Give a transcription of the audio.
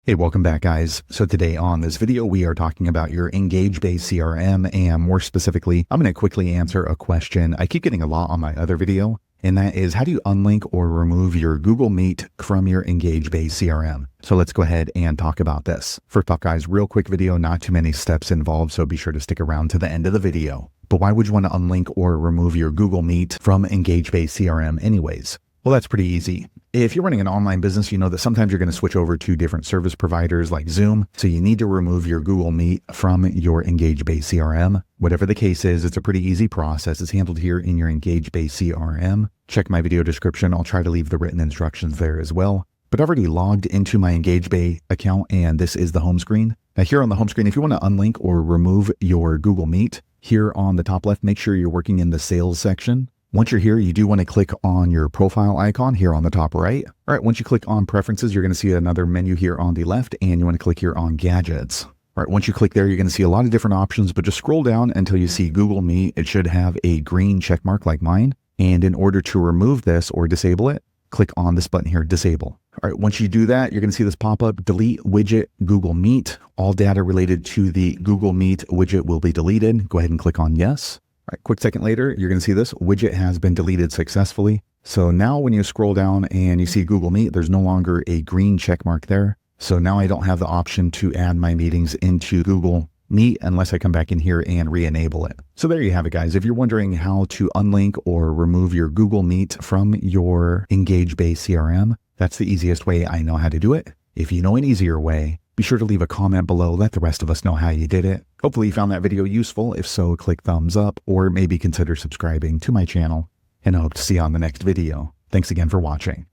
Hey, welcome back, guys. So today on this video, we are talking about your EngageBay CRM, and more specifically, I'm going to quickly answer a question I keep getting a lot on my other video, and that is, how do you unlink or remove your Google Meet from your EngageBay CRM? So let's go ahead and talk about this. First off, guys, real quick video, not too many steps involved, so be sure to stick around to the end of the video. But why would you want to unlink or remove your Google Meet from EngageBay CRM anyways? Well, that's pretty easy. If you're running an online business, you know that sometimes you're going to switch over to different service providers like Zoom. So you need to remove your Google Meet from your EngageBay CRM. Whatever the case is, it's a pretty easy process. It's handled here in your EngageBay CRM. Check my video description. I'll try to leave the written instructions there as well. But I've already logged into my EngageBay account, and this is the home screen. Now here on the home screen, if you want to unlink or remove your Google Meet, here on the top left, make sure you're working in the sales section. Once you're here, you do want to click on your profile icon here on the top right. All right, once you click on preferences, you're going to see another menu here on the left, and you want to click here on gadgets. All right, once you click there, you're going to see a lot of different options, but just scroll down until you see Google Meet. It should have a green check mark like mine. And in order to remove this or disable it, click on this button here, disable. All right, once you do that, you're going to see this pop up, delete widget Google Meet. All data related to the Google Meet widget will be deleted. Go ahead and click on yes. All right, quick second later, you're going to see this widget has been deleted successfully. So now when you scroll down and you see Google Meet, there's no longer a green check mark there. So now I don't have the option to add my meetings into Google Meet unless I come back in here and re-enable it. So there you have it, guys. If you're wondering how to unlink or remove your Google Meet from your EngageBay CRM, that's the easiest way I know how to do it. If you know an easier way, be sure to leave a comment below. Let the rest of us know how you did it. Hopefully you found that video useful. If so, click thumbs up or maybe consider subscribing to my channel, and I hope to see you on the next video. Thanks again for watching.